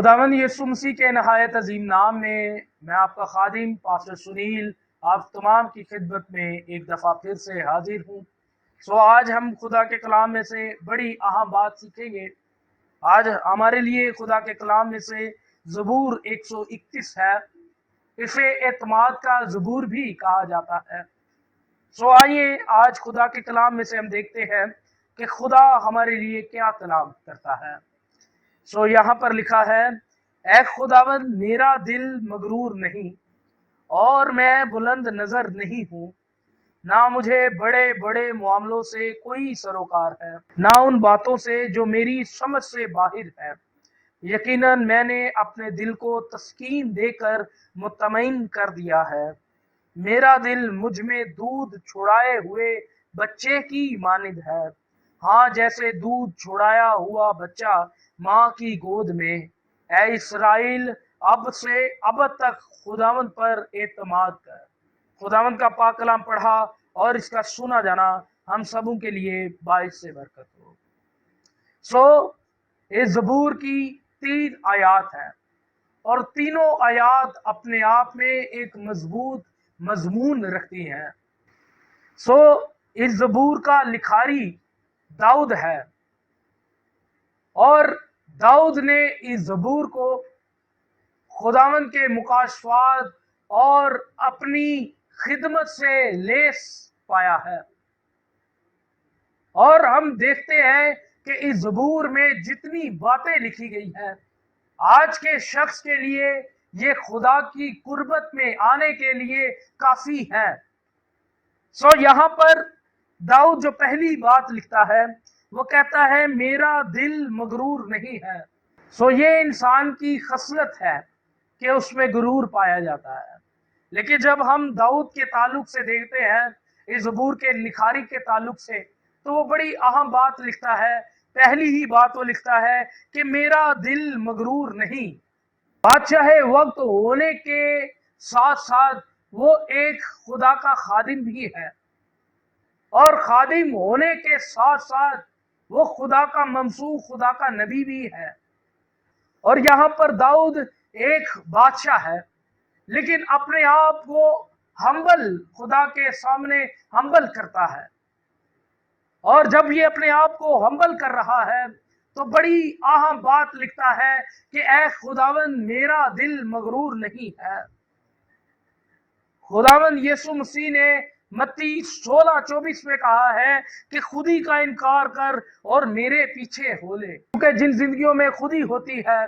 खुदावंद यीशु मसीह के नहायत अजीम नाम में मैं आपका खादिम पास्टर सुनील आप तमाम की खिदमत में एक दफ़ा फिर से हाजिर हूँ। आज हम खुदा के कलाम में से बड़ी अहम बात सीखेंगे। आज हमारे लिए खुदा के कलाम में से ज़बूर 131 है। इसे एतमाद का ज़बूर भी कहा जाता है। आइए आज खुदा के कलाम में से हम देखते हैं कि खुदा हमारे लिए क्या कलाम करता है। यहाँ पर लिखा है, ऐ खुदावंद मेरा दिल मगरूर नहीं और मैं बुलंद नजर नहीं हूँ, ना मुझे बड़े बड़े मामलों से कोई सरोकार है, ना उन बातों से जो मेरी समझ से बाहर है। यकीनन मैंने अपने दिल को तस्कीन देकर मुतमईन कर दिया है। मेरा दिल मुझ में दूध छुड़ाए हुए बच्चे की मानिंद है, हाँ जैसे दूध छुड़ाया हुआ बच्चा माँ की गोद में। ऐ इस्राएल अब से अब तक खुदावंद पर एतमाद कर। खुदावंद का पाक कलाम पढ़ा और इसका सुना जाना हम सबों के लिए बाइस से बरकत हो। इस ज़बूर की 3 आयात है और तीनों आयात अपने आप में एक मजबूत मजमून रखती हैं। इस ज़बूर का लिखारी दाऊद है और दाऊद ने इस ज़बूर को खुदावंद के मुकाशफात और अपनी खिदमत से लेस पाया है। और हम देखते हैं कि इस ज़बूर में जितनी बातें लिखी गई हैं आज के शख्स के लिए ये खुदा की कुर्बत में आने के लिए काफी है। यहाँ पर दाऊद जो पहली बात लिखता है वो कहता है मेरा दिल मगरूर नहीं है। ये इंसान की खसलत है कि उसमें गुरूर पाया जाता है। लेकिन जब हम दाऊद के ताल्लुक से देखते हैं इस ज़बूर के लिखारी के ताल्लुक से, तो वो बड़ी अहम बात लिखता है। पहली ही बात वो लिखता है कि मेरा दिल मगरूर नहीं। बादशाह वक्त होने के साथ साथ वो एक खुदा का खादिम भी है और खादिम होने के साथ साथ वो खुदा का ममसूख खुदा का नबी भी है। और यहाँ पर दाऊद एक बादशाह है लेकिन अपने आप को हम्बल खुदा के सामने हम्बल करता है। और जब ये अपने आप को हम्बल कर रहा है तो बड़ी अहम बात लिखता है कि ऐ खुदावंद मेरा दिल मगरूर नहीं है। खुदावंद यीशु मसीह ने मत्ती 16:24 में कहा है कि खुदी का इनकार कर और मेरे पीछे हो ले। क्योंकि जिन जिंदगियों में खुदी होती है,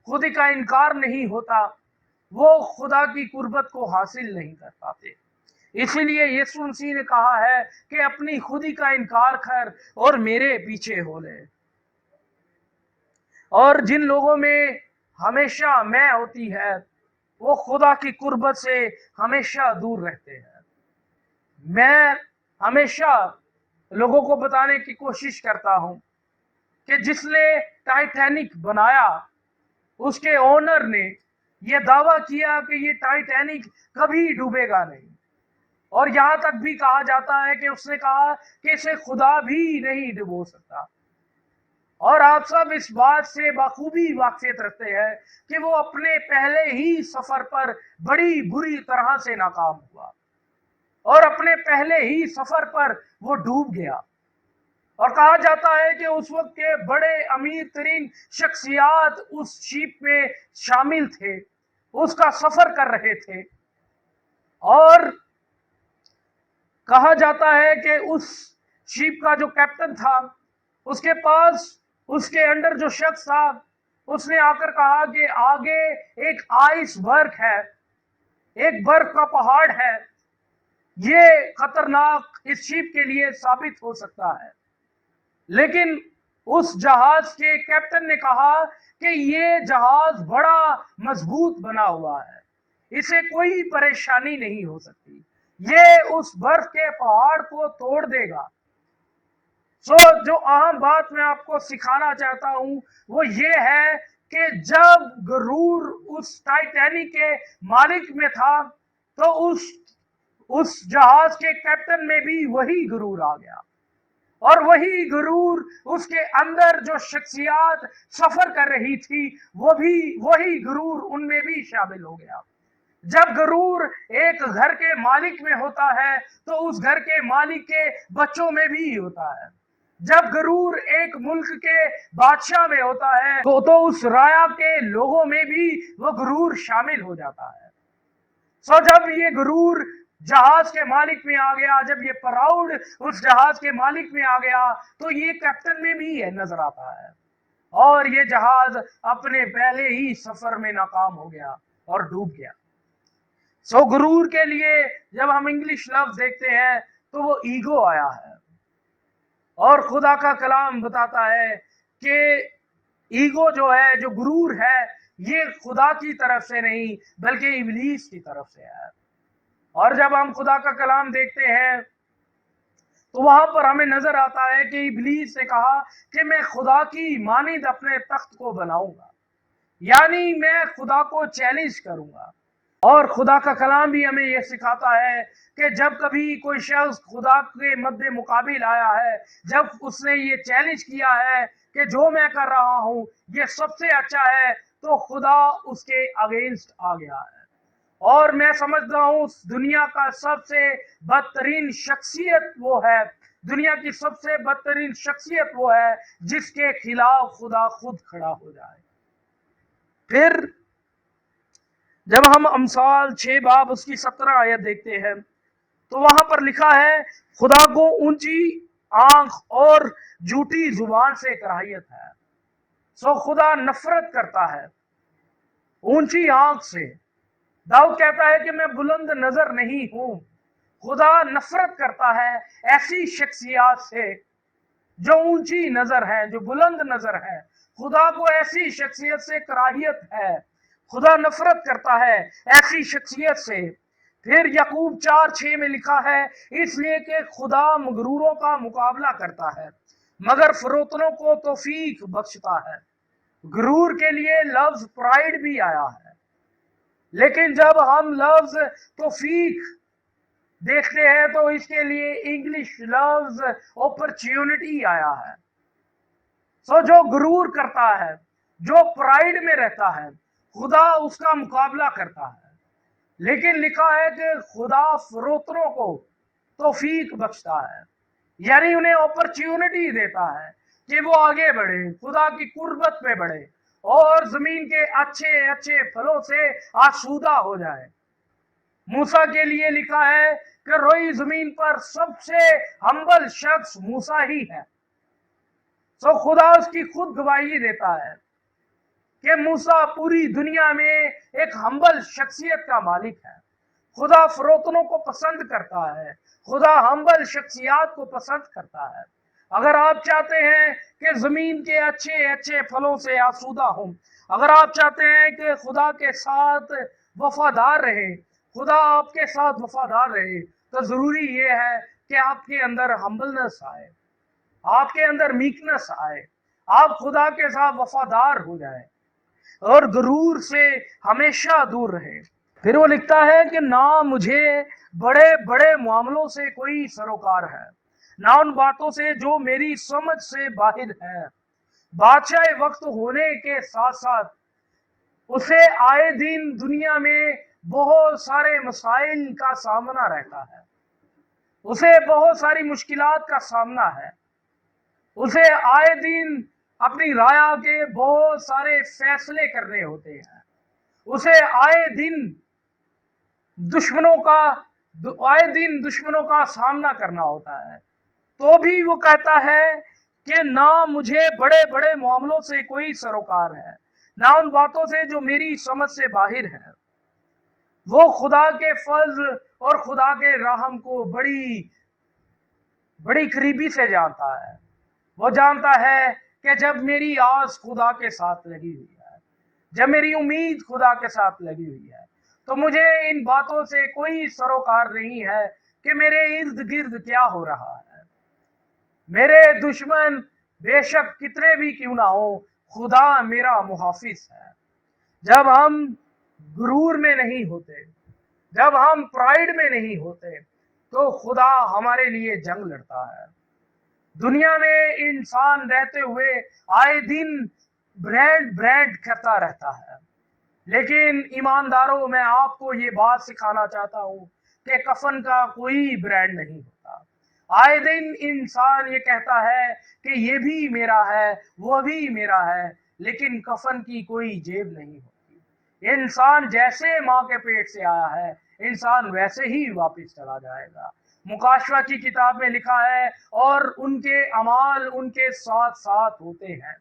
खुदी का इनकार नहीं होता, वो खुदा की कुर्बत को हासिल नहीं कर पाते। इसीलिए यीशु मसीह ने कहा है कि अपनी खुदी का इनकार कर और मेरे पीछे हो ले। और जिन लोगों में हमेशा मैं होती है वो खुदा की कुर्बत से हमेशा दूर रहते हैं। मैं हमेशा लोगों को बताने की कोशिश करता हूं कि जिसने टाइटैनिक बनाया उसके ओनर ने यह दावा किया कि ये टाइटैनिक कभी डूबेगा नहीं। और यहां तक भी कहा जाता है कि उसने कहा कि इसे खुदा भी नहीं डुबो सकता। और आप सब इस बात से बखूबी वाकिफियत रखते हैं कि वो अपने पहले ही सफर पर बड़ी बुरी तरह से नाकाम हुआ और अपने पहले ही सफर पर वो डूब गया। और कहा जाता है कि उस वक्त के बड़े अमीर तरीन शख्सियात उस शिप में शामिल थे, उसका सफर कर रहे थे। और कहा जाता है कि उस शिप का जो कैप्टन था उसके पास उसके अंडर जो शख्स था उसने आकर कहा कि आगे एक आइसबर्ग है, एक बर्फ का पहाड़ है, ये खतरनाक इस शिप के लिए साबित हो सकता है। लेकिन उस जहाज के कैप्टन ने कहा कि ये जहाज बड़ा मजबूत बना हुआ है, इसे कोई परेशानी नहीं हो सकती, ये उस बर्फ के पहाड़ को तोड़ देगा। जो अहम बात मैं आपको सिखाना चाहता हूं वो ये है कि जब गरूर उस टाइटैनिक के मालिक में था तो उस जहाज के कैप्टन में भी वही गरूर आ गया। اور وہی غرور اس کے اندر جو شخصیات سفر کر رہی تھی وہی غرور ان میں بھی شامل ہو گیا۔ جب غرور ایک گھر کے مالک میں ہوتا ہے تو اس گھر کے مالک کے بچوں میں بھی ہوتا ہے۔ جب غرور ایک ملک کے بادشاہ میں ہوتا ہے تو اس رایا کے لوگوں میں بھی وہ غرور شامل ہو جاتا ہے۔ جب یہ غرور جہاز کے مالک میں آ گیا، جب یہ پراؤڈ اس جہاز کے مالک میں آ گیا تو یہ کیپٹن میں بھی نظر آتا ہے، اور یہ جہاز اپنے پہلے ہی سفر میں ناکام ہو گیا اور ڈوب گیا۔ غرور کے لیے جب ہم انگلش لفظ دیکھتے ہیں تو وہ ایگو آیا ہے، اور خدا کا کلام بتاتا ہے کہ ایگو جو ہے، جو غرور ہے، یہ خدا کی طرف سے نہیں بلکہ ابلیس کی طرف سے ہے۔ اور جب ہم خدا کا کلام دیکھتے ہیں تو وہاں پر ہمیں نظر آتا ہے کہ ابلیس نے کہا کہ میں خدا کی مانند اپنے تخت کو بناؤں گا، یعنی میں خدا کو چیلنج کروں گا۔ اور خدا کا کلام بھی ہمیں یہ سکھاتا ہے کہ جب کبھی کوئی شخص خدا کے مد مقابل آیا ہے، جب اس نے یہ چیلنج کیا ہے کہ جو میں کر رہا ہوں یہ سب سے اچھا ہے، تو خدا اس کے اگینسٹ آ گیا ہے۔ اور میں سمجھتا ہوں دنیا کا سب سے بدترین شخصیت وہ ہے، دنیا کی سب سے بدترین شخصیت وہ ہے جس کے خلاف خدا خود کھڑا ہو جائے۔ پھر جب ہم امثال 6 باب اس کی 17 آیت دیکھتے ہیں تو وہاں پر لکھا ہے خدا کو اونچی آنکھ اور جھوٹی زبان سے کراہیت ہے۔ خدا نفرت کرتا ہے اونچی آنکھ سے۔ داؤد کہتا ہے کہ میں بلند نظر نہیں ہوں۔ خدا نفرت کرتا ہے ایسی شخصیات سے جو اونچی نظر ہے، جو بلند نظر ہے۔ خدا کو ایسی شخصیت سے کراہیت ہے، خدا نفرت کرتا ہے ایسی شخصیت سے۔ پھر یعقوب 4:6 میں لکھا ہے اس لیے کہ خدا مغروروں کا مقابلہ کرتا ہے مگر فروتنوں کو توفیق بخشتا ہے۔ غرور کے لیے لفظ پرائیڈ بھی آیا ہے، لیکن جب ہم لفظ توفیق دیکھتے ہیں تو اس کے لیے انگلش لفظ اپرچونٹی آیا ہے۔ جو غرور کرتا ہے، جو پرائیڈ میں رہتا ہے، خدا اس کا مقابلہ کرتا ہے، لیکن لکھا ہے کہ خدا فروتنوں کو توفیق بخشتا ہے، یعنی انہیں اپرچونٹی دیتا ہے کہ وہ آگے بڑھے، خدا کی قربت میں بڑھے اور زمین کے اچھے اچھے پھلوں سے آسودہ ہو جائے۔ موسیٰ کے لیے لکھا ہے کہ روئی زمین پر سب سے ہمبل شخص موسیٰ ہی ہے۔ خدا اس کی خود گواہی دیتا ہے کہ موسیٰ پوری دنیا میں ایک ہمبل شخصیت کا مالک ہے۔ خدا فروتنوں کو پسند کرتا ہے، خدا ہمبل شخصیات کو پسند کرتا ہے۔ اگر آپ چاہتے ہیں کہ زمین کے اچھے اچھے پھلوں سے آسودہ ہوں، اگر آپ چاہتے ہیں کہ خدا کے ساتھ وفادار رہے، خدا آپ کے ساتھ وفادار رہے، تو ضروری یہ ہے کہ آپ کے اندر ہمبلنس آئے، آپ کے اندر میکنس آئے، آپ خدا کے ساتھ وفادار ہو جائے اور غرور سے ہمیشہ دور رہے۔ پھر وہ لکھتا ہے کہ نہ مجھے بڑے بڑے معاملوں سے کوئی سروکار ہے، نہ ان باتوں سے جو میری سمجھ سے باہر ہے۔ بادشاہ وقت ہونے کے ساتھ ساتھ اسے آئے دن دنیا میں بہت سارے مسائل کا سامنا رہتا ہے، اسے بہت ساری مشکلات کا سامنا ہے، اسے آئے دن اپنی رایا کے بہت سارے فیصلے کرنے ہوتے ہیں، اسے آئے دن دشمنوں کا سامنا کرنا ہوتا ہے۔ تو بھی وہ کہتا ہے کہ نہ مجھے بڑے بڑے معاملوں سے کوئی سروکار ہے، نہ ان باتوں سے جو میری سمجھ سے باہر ہے۔ وہ خدا کے فضل اور خدا کے رحم کو بڑی بڑی قریبی سے جانتا ہے۔ وہ جانتا ہے کہ جب میری آس خدا کے ساتھ لگی ہوئی ہے، جب میری امید خدا کے ساتھ لگی ہوئی ہے، تو مجھے ان باتوں سے کوئی سروکار نہیں ہے کہ میرے ارد گرد کیا ہو رہا ہے۔ میرے دشمن بے شک کتنے بھی کیوں نہ ہو، خدا میرا محافظ ہے۔ جب ہم غرور میں نہیں ہوتے، جب ہم پرائیڈ میں نہیں ہوتے، تو خدا ہمارے لیے جنگ لڑتا ہے۔ दुनिया में इंसान रहते हुए आए दिन ब्रांड करता रहता है, लेकिन ईमानदारों मैं आपको ये बात सिखाना चाहता हूं कि कफन का कोई ब्रांड नहीं होता। आए दिन इंसान ये कहता है कि ये भी मेरा है, वो भी मेरा है, लेकिन कफन की कोई जेब नहीं होती। इंसान जैसे माँ के पेट से आया है, इंसान वैसे ही वापस चला जाएगा। मुकाशवा की किताब में लिखा है, और उनके अमाल उनके साथ साथ होते हैं।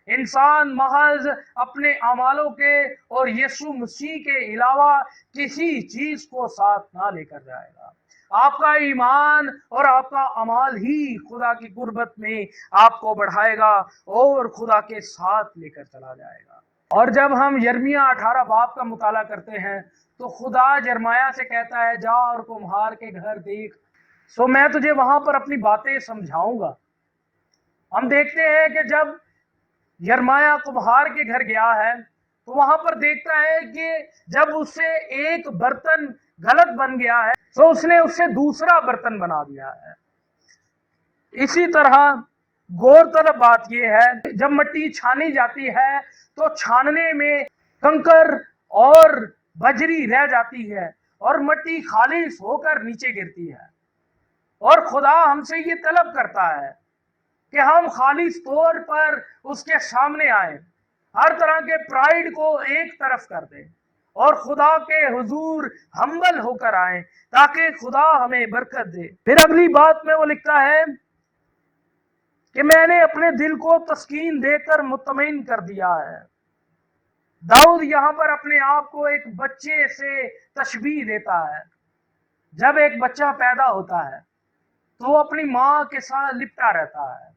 इंसान महज अपने अमालों के और यीशु मसीह के अलावा किसी चीज को साथ ना लेकर जाएगा। आपका ईमान और आपका अमाल ही खुदा की कुर्बत में आपको बढ़ाएगा और खुदा के साथ लेकर चला जाएगा। और जब हम यिर्मयाह 18 बाब का मुताला करते हैं तो खुदा यिर्मयाह से कहता है, जा और कुम्हार के घर देख, सो मैं तुझे वहां पर अपनी बातें समझाऊंगा। हम देखते हैं कि जब यिर्मयाह कुम्हार के घर गया है तो वहां पर देखता है कि जब उससे एक बर्तन गलत बन गया है तो उसने उससे दूसरा बर्तन बना दिया है। इसी तरह गौरतलब बात यह है, जब मिट्टी छानी जाती है तो छानने में कंकर और बजरी रह जाती है और मिट्टी खालिश होकर नीचे गिरती है। और खुदा हमसे ये तलब करता है कि हम खालिश तौर पर उसके सामने आए, हर तरह के प्राइड को एक तरफ कर दें और खुदा के हुजूर हम्बल होकर आए ताकि खुदा हमें बरकत दे। फिर अगली बात में वो लिखता है कि मैंने अपने दिल को तस्कीन देकर मुतमईन कर दिया है। दाऊद यहाँ पर अपने आप को एक बच्चे से तशबीह देता है। जब एक बच्चा पैदा होता है तो वो अपनी माँ के साथ लिपटा रहता है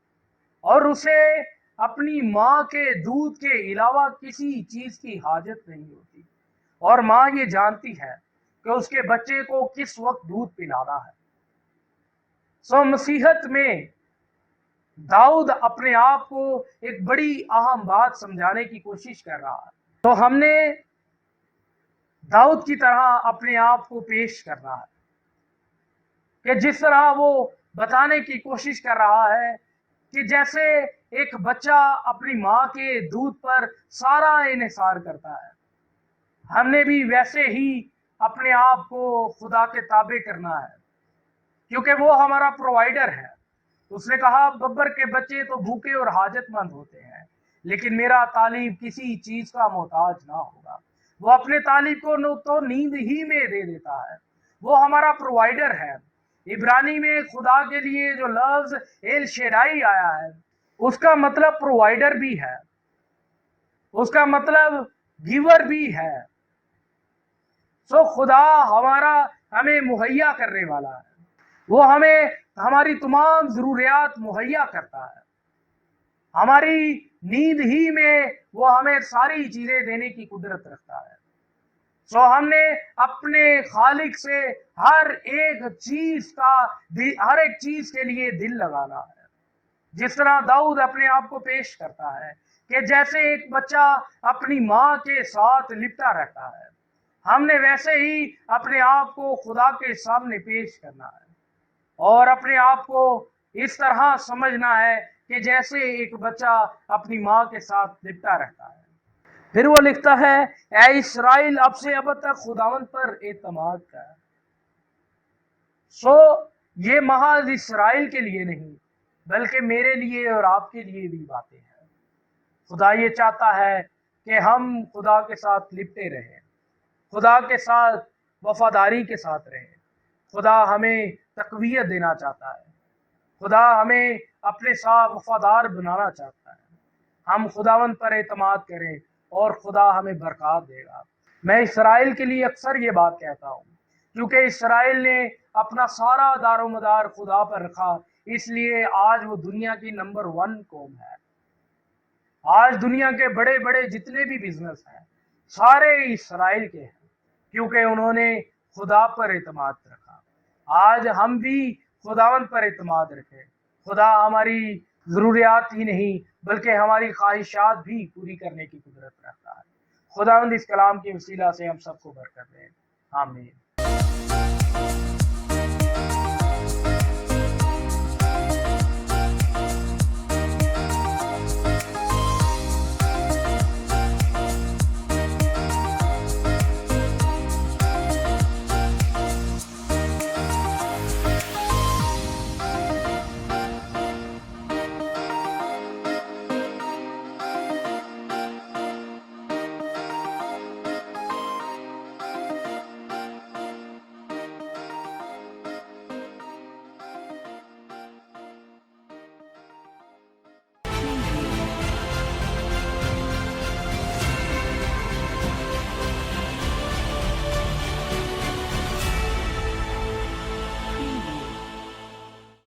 और उसे अपनी माँ के दूध के अलावा किसी चीज की हाजत नहीं होती, और माँ ये जानती है कि उसके बच्चे को किस वक्त दूध पिलाना है। सो मसीहत में दाऊद अपने आप को एक बड़ी अहम बात समझाने की कोशिश कर रहा है। तो हमने दाऊद की तरह अपने आप को पेश करना है कि जिस तरह वो बताने की कोशिश कर रहा है कि जैसे एक बच्चा अपनी माँ के दूध पर सारा इन्हिसार करता है, हमने भी वैसे ही अपने आप को खुदा के ताबे करना है, क्योंकि वो हमारा प्रोवाइडर है। उसने कहा, बब्बर के बच्चे तो भूखे और हाजतमंद होते हैं, लेकिन मेरा तालिब किसी चीज का मोहताज ना होगा। वो अपने तालिब को तो नींद ही में दे देता है। वो हमारा प्रोवाइडर है। इब्रानी में खुदा के लिए जो लफ्ज एल शेडाई आया है, उसका मतलब प्रोवाइडर भी है, उसका मतलब गिवर भी है। सो खुदा हमें मुहैया करने वाला है। वो हमें हमारी तमाम जरूरियात मुहैया करता है। हमारी नींद ही में वो हमें सारी चीजें देने की कुदरत रखता है। सो हमने अपने खालिक से हर एक चीज के लिए दिल लगाना है। जिस तरह दाऊद अपने आप को पेश करता है कि जैसे एक बच्चा अपनी माँ के साथ लिपटा रहता है, हमने वैसे ही अपने आप को खुदा के सामने पेश करना है और अपने आप को इस तरह समझना है कि जैसे एक बच्चा अपनी माँ के साथ लिपटा रहता है। फिर वो लिखता है, ऐ इस्राइल अब से अब तक खुदावंद पर एतमाद कर। सो ये महज इस्राइल के लिए नहीं बल्कि मेरे लिए और आपके लिए भी बातें हैं। खुदा ये चाहता है कि हम खुदा के साथ लिपटे रहें, खुदा के साथ वफादारी के साथ रहें। खुदा हमें तकवीयत देना चाहता है, खुदा हमें अपने साथ वफादार बनाना चाहता है। हम खुदावंद पर एतमाद करें और खुदा हमें बरकत देगा। मैं इस्राइल के लिए अक्सर ये बात कहता हूँ, क्योंकि इस्राइल ने अपना सारा दारोमदार खुदा पर रखा, इसलिए आज वो दुनिया की नंबर 1 कौम है। आज दुनिया के बड़े बड़े जितने भी बिजनेस हैं सारे इस्राइल के हैं, क्योंकि उन्होंने खुदा पर एतमाद रखा। आज हम भी खुदावंद पर एतमाद रखें। खुदा हमारी जरूरियात ही नहीं बल्कि हमारी ख्वाहिशात भी पूरी करने की कुदरत रखता है। खुदावंद इस कलाम के वसीला से हम सबको बरकत दे। आमीन।